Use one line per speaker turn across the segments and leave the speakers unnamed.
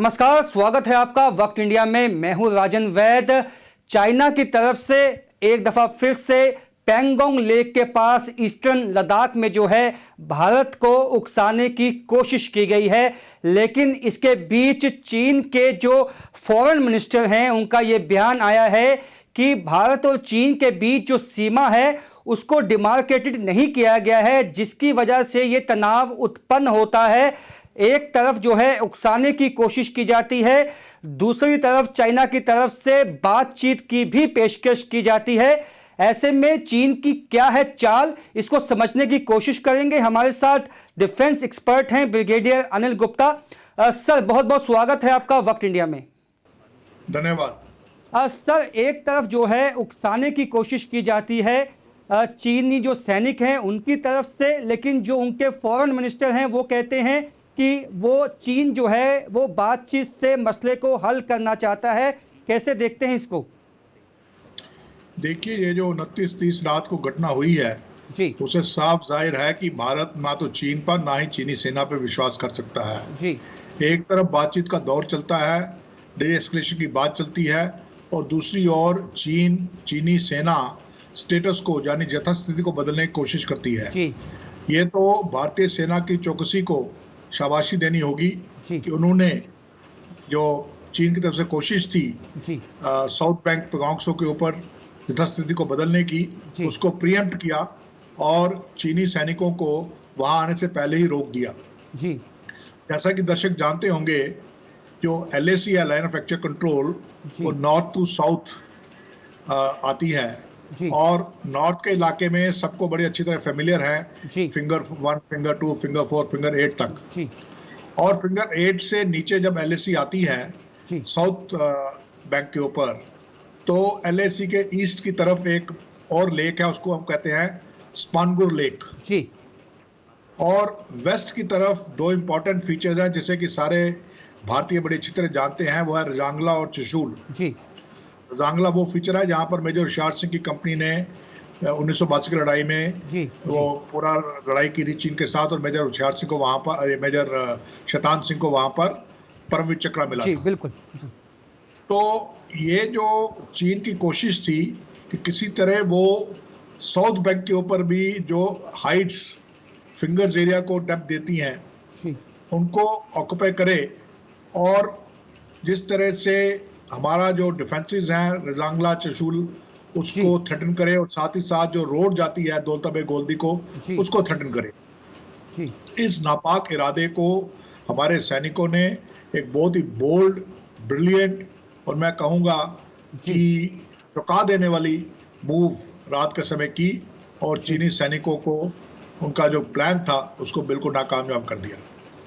नमस्कार, स्वागत है आपका वक्त इंडिया में। मैं हूं राजन वैद। चाइना की तरफ से एक दफा फिर से पैंगोंग लेक के पास ईस्टर्न लद्दाख में जो है भारत को उकसाने की कोशिश की गई है, लेकिन इसके बीच चीन के जो फॉरेन मिनिस्टर हैं उनका ये बयान आया है कि भारत और चीन के बीच जो सीमा है उसको डिमार्केटेड नहीं किया गया है, जिसकी वजह से ये तनाव उत्पन्न होता है। एक तरफ जो है उकसाने की कोशिश की जाती है, दूसरी तरफ चाइना की तरफ से बातचीत की भी पेशकश की जाती है। ऐसे में चीन की क्या है चाल, इसको समझने की कोशिश करेंगे। हमारे साथ डिफेंस एक्सपर्ट हैं ब्रिगेडियर अनिल गुप्ता। सर, बहुत बहुत स्वागत है आपका वक्त इंडिया में।
धन्यवाद।
सर, एक तरफ जो है उकसाने की कोशिश की जाती है चीनी जो सैनिक हैं उनकी तरफ से, लेकिन जो उनके फॉरेन मिनिस्टर हैं वो कहते हैं कि वो चीन जो है वो बातचीत से मसले को हल करना चाहता है। कैसे देखते हैं इसको?
देखिए, ये जो 29-30 रात को घटना हुई है
जी
उसे साफ जाहिर है कि भारत ना तो चीन पर ना ही चीनी सेना पर विश्वास कर सकता है।
जी
एक तरफ बातचीत का दौर चलता है, डीएस्केलेशन की बात चलती है, और दूसरी ओर चीनी सेना स्टेटस को यानी यथास्थिति को बदलने की कोशिश करती है।
जी
ये तो भारतीय सेना की चौकसी को शाबाशी देनी होगी कि उन्होंने जो चीन की तरफ से कोशिश थी
जी
साउथ बैंक पैंगोंग के ऊपर यथास्थिति को बदलने की, उसको प्रीएम्प्ट किया और चीनी सैनिकों को वहां आने से पहले ही रोक दिया।
जी
जैसा कि दर्शक जानते होंगे, जो LAC है, लाइन ऑफ एक्चुअल कंट्रोल, वो नॉर्थ टू साउथ आती है और नॉर्थ के इलाके में सबको बड़ी अच्छी तरह फेमिलियर है, फिंगर 1, फिंगर 2, फिंगर 4, फिंगर 8 तक। और फिंगर 8 से नीचे जब LAC आती है साउथ बैंक के ऊपर, तो LAC के ईस्ट की तरफ एक और लेक है, उसको हम कहते हैं स्पानगुर लेक। और वेस्ट की तरफ दो इंपॉर्टेंट फीचर्स हैं जिसे कि सारे भारतीय बड़ी अच्छी तरह जानते हैं, वो है रजांगला और चुशूल। रजांगला वो फीचर है जहां पर मेजर होशियार सिंह की कंपनी ने 1982 की लड़ाई में वो पूरा लड़ाई की थी चीन के साथ, और मेजर होशियार सिंह को वहां पर, मेजर शैतान सिंह को वहां पर परमवीर चक्र मिला था।
बिल्कुल।
तो ये जो चीन की कोशिश थी कि किसी तरह वो साउथ बैंक के ऊपर भी जो हाइट्स फिंगर्स एरिया को डेप्थ देती हैं उनको ऑक्यूपाई करे, और जिस तरह से हमारा जो डिफेंसेस हैं रजांगला चशुल उसको थ्रेटन करे, और साथ ही साथ जो रोड जाती है दौलताबे गोल्दी को उसको थ्रेटन करे। इस नापाक इरादे को हमारे सैनिकों ने एक बहुत ही बोल्ड, ब्रिलियंट और मैं कहूँगा कि चौंका देने वाली मूव रात के समय की, और चीनी सैनिकों को उनका जो प्लान था उसको बिल्कुल नाकामयाब कर दिया।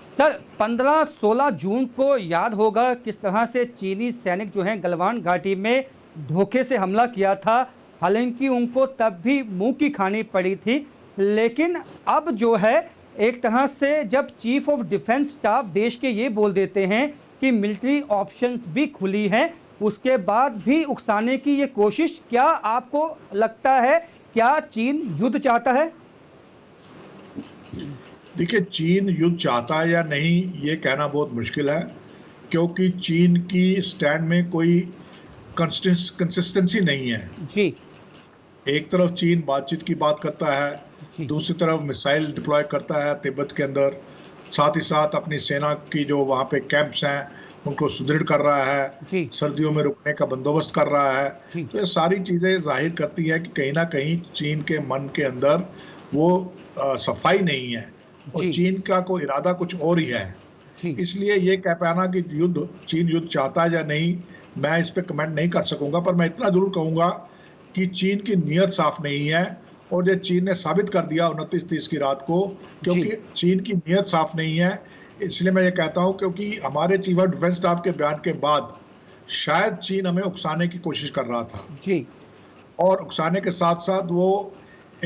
सर, 15-16 जून को याद होगा किस तरह से चीनी सैनिक जो हैं गलवान घाटी में धोखे से हमला किया था। हालांकि उनको तब भी मुंह की खानी पड़ी थी, लेकिन अब जो है एक तरह से जब चीफ ऑफ डिफेंस स्टाफ देश के ये बोल देते हैं कि मिलिट्री ऑप्शंस भी खुली हैं, उसके बाद भी उकसाने की ये कोशिश, क्या आपको लगता है क्या चीन युद्ध चाहता है?
देखिए, चीन युद्ध चाहता है या नहीं ये कहना बहुत मुश्किल है, क्योंकि चीन की स्टैंड में कोई कंसिस्टेंसी नहीं है। एक तरफ चीन बातचीत की बात करता है, दूसरी तरफ मिसाइल डिप्लॉय करता है तिब्बत के अंदर, साथ ही साथ अपनी सेना की जो वहाँ पे कैंप्स हैं उनको सुदृढ़ कर रहा है, सर्दियों में रुकने का बंदोबस्त कर रहा है। तो ये सारी चीज़ें जाहिर करती है कि कहीं ना कहीं चीन के मन के अंदर वो सफाई नहीं है, और चीन का कोई इरादा कुछ और ही है। इसलिए ये कह पाना कि चीन युद्ध चाहता है या नहीं, मैं इस पर कमेंट नहीं कर सकूंगा, पर मैं इतना जरूर कहूँगा कि चीन की नीयत साफ नहीं है, और ये चीन ने साबित कर दिया 29-30 की रात को, क्योंकि चीन की नीयत साफ नहीं है। इसलिए मैं ये कहता हूँ क्योंकि हमारे चीफ ऑफ डिफेंस स्टाफ के बयान के बाद शायद चीन हमें उकसाने की कोशिश कर रहा था, और उकसाने के साथ साथ वो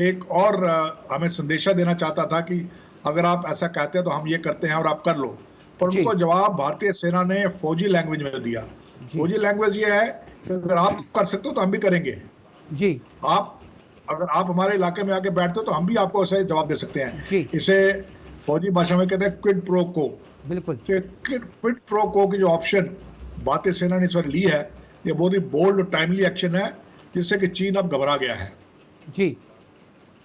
एक और हमें संदेशा देना चाहता था कि अगर आप ऐसा कहते हैं तो हम ये करते हैं और आप कर लो। पर उनको जवाब भारतीय सेना ने फौजी लैंग्वेज में दिया। फौजी लैंग्वेज ये है कि अगर आप कर सकते हो तो हम भी करेंगे, अगर आप हमारे इलाके में आके बैठते हो तो हम भी आपको ऐसा ही जवाब दे सकते हैं। इसे फौजी भाषा में कहते हैं क्विड प्रो को,
बिल्कुल।
तो क्विड प्रो को की जो ऑप्शन भारतीय सेना ने इस बार ली है, ये बहुत ही बोल्ड और टाइमली एक्शन है, जिससे कि चीन अब घबरा गया है।
जी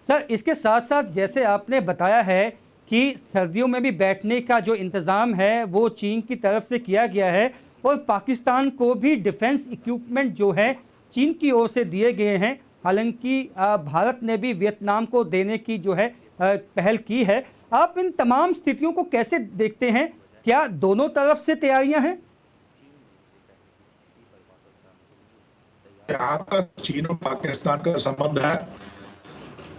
सर, इसके साथ साथ जैसे आपने बताया है कि सर्दियों में भी बैठने का जो इंतज़ाम है वो चीन की तरफ से किया गया है, और पाकिस्तान को भी डिफेंस इक्विपमेंट जो है चीन की ओर से दिए गए हैं। हालांकि भारत ने भी वियतनाम को देने की जो है पहल की है। आप इन तमाम स्थितियों को कैसे देखते हैं? क्या दोनों तरफ से तैयारियां हैं?
जहां तक चीन और पाकिस्तान का संबंध है,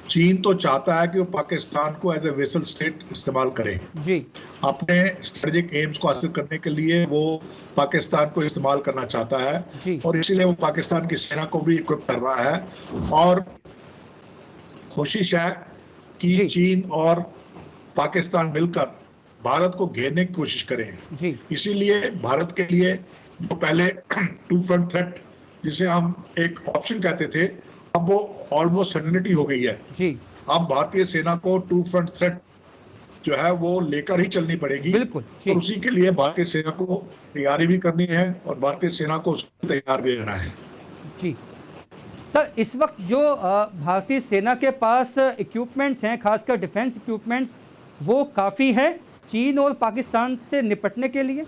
चीन तो चाहता है कि वो पाकिस्तान को एज ए वेसल स्टेट इस्तेमाल करे
जी।
अपने स्ट्रेटेजिक एम्स को हासिल करने के लिए। वो पाकिस्तान को इस्तेमाल करना चाहता है
जी।
और इसीलिए वो पाकिस्तान की सेना को भी इक्विप कर रहा है, और कोशिश है कि
जी।
चीन और पाकिस्तान मिलकर भारत को घेरने की कोशिश करें।
जी।
इसीलिए भारत के लिए जो पहले टू फ्रंट थ्रेट, जिसे हम एक ऑप्शन कहते थे, अब वो ऑलमोस्ट सर्टेनिटी हो गई है।
जी।
अब भारतीय सेना को टू फ्रंट थ्रेट जो है वो लेकर ही चलनी पड़ेगी।
बिल्कुल।
और उसी के लिए भारतीय सेना को तैयारी भी करनी है और भारतीय सेना को उसको तैयार भी रहना है।
जी सर, इस वक्त जो भारतीय सेना के पास इक्विपमेंट्स हैं, खासकर डिफेंस इक्विपमेंट्स, वो काफ़ी है चीन और पाकिस्तान से निपटने के लिए?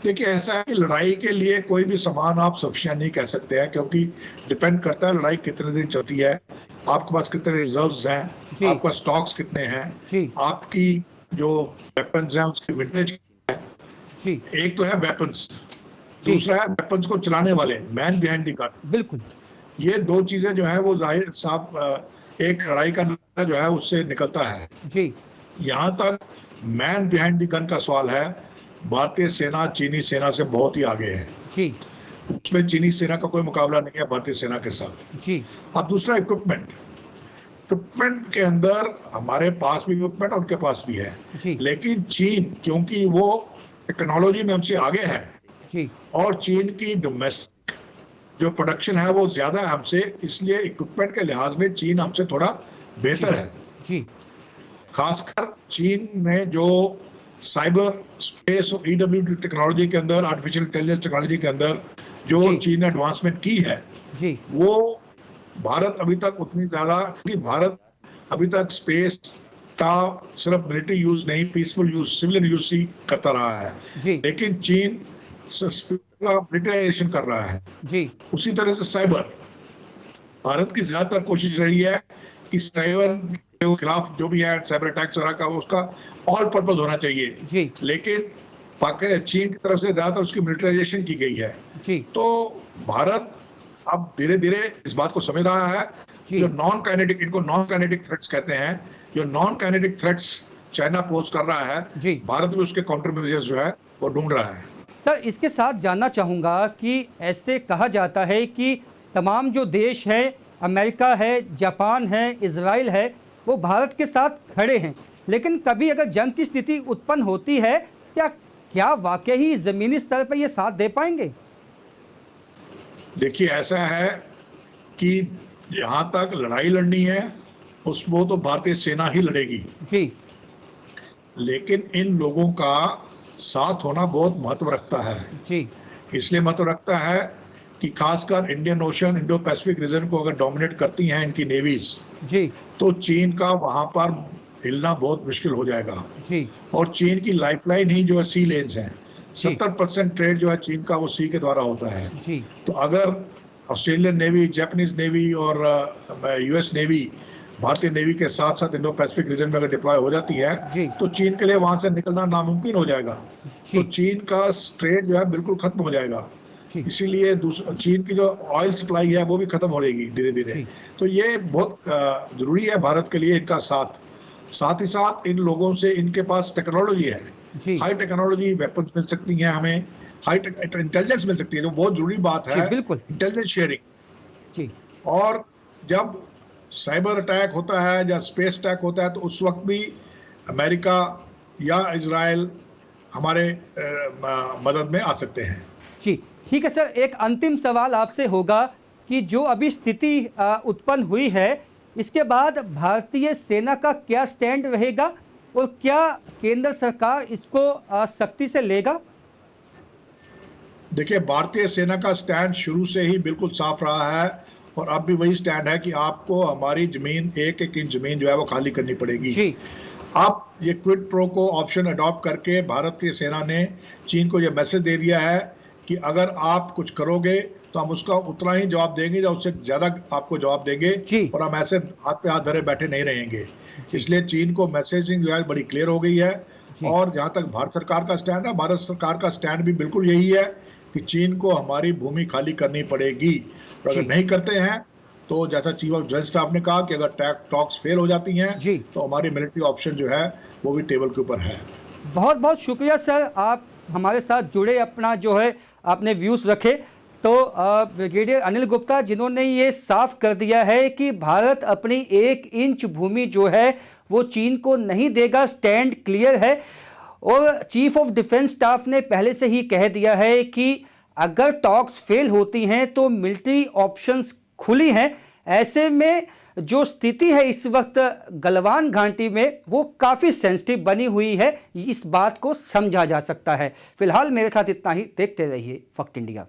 देखिए, ऐसा है कि लड़ाई के लिए कोई भी सामान आप सफिशिएंट नहीं कह सकते हैं, क्योंकि डिपेंड करता है लड़ाई कितने दिन चलती है, आपके पास कितने रिजर्व्स हैं, आपके पास स्टॉक्स कितने हैं, आपकी जो वेपन्स हैं उसकी विंटेज क्या है।
जी।
एक तो है वेपन्स, दूसरा है वेपन्स को चलाने वाले, मैन बिहाइंड द गन।
बिल्कुल।
ये दो चीजें जो है वो जाहिर साफ एक लड़ाई का जो है उससे निकलता है।
जी।
यहाँ तक मैन बिहाइंड द गन का सवाल है, भारतीय सेना चीनी सेना से बहुत ही आगे है।
जी।
उसमें चीनी सेना का कोई मुकाबला नहीं है भारतीय सेना के साथ।
जी।
अब दूसरा इक्विपमेंट के अंदर हमारे पास भी इक्विपमेंट उनके पास भी है।
जी।
लेकिन चीन, क्योंकि वो टेक्नोलॉजी में हमसे आगे है,
जी।
और चीन की डोमेस्टिक जो प्रोडक्शन है वो ज्यादा है हमसे, इसलिए इक्विपमेंट के लिहाज में चीन हमसे थोड़ा बेहतर है।
जी।
खासकर चीन में जो साइबर स्पेस और ईडब्ल्यूडी टेक्नोलॉजी के अंदर, आर्टिफिशियल इंटेलिजेंस टेक्नोलॉजी के अंदर जो चीन ने एडवांसमेंट की है,
जी,
वो भारत अभी तक उतनी ज्यादा, क्योंकि भारत अभी तक स्पेस का सिर्फ मिलिट्री यूज नहीं, पीसफुल यूज, सिविलियन यूज ही करता रहा है।
जी।
लेकिन चीन मिलिटराइजेशन कर रहा है।
जी।
उसी तरह से साइबर, भारत की ज्यादातर कोशिश रही है कि साइबर के खिलाफ जो भी है साइबर अटैक्स वगैरह का, उसका ऑल पर्पस होना चाहिए।
जी।
लेकिन चीन की तरफ से ज्यादातर उसकी मिलिटराइजेशन की गई है।
जी।
तो भारत अब धीरे धीरे इस बात को समझ रहा है, जो नॉन काइनेटिक, इनको नॉन काइनेटिक थ्रेट्स कहते हैं, जो non kinetic threats China pose कर रहा है, भारत भी उसके काउंटर मेजर्स जो है वो ढूंढ रहा है।
सर, इसके साथ जानना चाहूंगा कि ऐसे कहा जाता है कि तमाम जो देश है, अमेरिका है, जापान है, इजराइल है, वो भारत के साथ खड़े हैं, लेकिन कभी अगर जंग की स्थिति उत्पन्न होती है, क्या वाकई ही जमीनी स्तर पर ये साथ दे पाएंगे?
देखिए, ऐसा है कि जहां तक लड़ाई लड़नी है उसमें तो भारतीय सेना ही लड़ेगी
जी।
लेकिन इन लोगों का साथ होना बहुत महत्व रखता है
जी।
इसलिए महत्व रखता है कि खासकर Indian ocean, Indo Pacific region को अगर डोमिनेट करती हैं इनकी नेवीज
जी,
तो चीन का वहां पर हिलना बहुत मुश्किल हो जाएगा।
जी।
और चीन की लाइफलाइन ही जो है सी लेन्स हैं। 70% ट्रेड जो है चीन का वो सी के द्वारा होता है।
जी।
तो अगर ऑस्ट्रेलियन नेवी, जापानीज नेवी और यूएस नेवी भारतीय नेवी के साथ साथ इंडो पैसिफिक रीजन में अगर डिप्लॉय हो जाती है तो चीन के लिए वहां से निकलना नामुमकिन हो जाएगा। तो चीन का ट्रेड जो है बिल्कुल खत्म हो जाएगा। इसीलिए चीन की जो ऑयल सप्लाई है वो भी खत्म हो जाएगी धीरे धीरे। तो ये बहुत जरूरी है भारत के लिए इनका साथ ही साथ इन लोगों से, इनके पास टेक्नोलॉजी है, हाई टेक्नोलॉजी वेपन्स मिल सकती हैं हमें, हाई इंटेलिजेंस मिल सकती है, जो बहुत जरूरी बात है, इंटेलिजेंस शेयरिंग। और जब साइबर अटैक होता है या स्पेस अटैक होता है तो उस वक्त भी अमेरिका या इजराइल हमारे मदद में आ सकते हैं।
जी, ठीक है सर, एक अंतिम सवाल आपसे होगा कि जो अभी स्थिति उत्पन्न हुई है, इसके बाद भारतीय सेना का क्या स्टैंड रहेगा? और क्या केंद्र सरकार इसको सख्ती से लेगा?
देखिए, भारतीय सेना का स्टैंड शुरू से ही बिल्कुल साफ रहा है और अब भी वही स्टैंड है कि आपको हमारी जमीन, एक एक इंच जमीन जो है वो खाली करनी पड़ेगी
जी।
आप ये क्विड प्रो को ऑप्शन अडॉप्ट करके भारतीय सेना ने चीन को ये मैसेज दे दिया है कि अगर आप कुछ करोगे तो हम उसका उतना ही जवाब देंगे या उससे ज़्यादा आपको जवाब देंगे और हम ऐसे हाथ पे हाथ धरे बैठे नहीं रहेंगे। इसलिए चीन को मैसेजिंग जो है बड़ी क्लियर हो गई है। और जहाँ तक भारत सरकार का स्टैंड है, भारत सरकार का स्टैंड भी बिल्कुल यही है कि चीन को हमारी भूमि खाली करनी पड़ेगी और अगर नहीं करते हैं तो जैसा चीफ ऑफ डिफेंस स्टाफ ने कहा कि अगर टॉक्स फेल हो जाती हैं तो हमारी मिलिट्री ऑप्शन जो है वो भी टेबल के ऊपर है।
बहुत बहुत शुक्रिया सर, आप हमारे साथ जुड़े, अपना जो है आपने व्यूज़ रखे। तो ब्रिगेडियर अनिल गुप्ता जिन्होंने ये साफ कर दिया है कि भारत अपनी 1 इंच भूमि जो है वो चीन को नहीं देगा, स्टैंड क्लियर है। और चीफ ऑफ डिफेंस स्टाफ ने पहले से ही कह दिया है कि अगर टॉक्स फेल होती हैं तो मिलिट्री ऑप्शंस खुली हैं। ऐसे में जो स्थिति है इस वक्त गलवान घाटी में वो काफ़ी सेंसिटिव बनी हुई है, इस बात को समझा जा सकता है। फिलहाल मेरे साथ इतना ही, देखते रहिए वक्त इंडिया।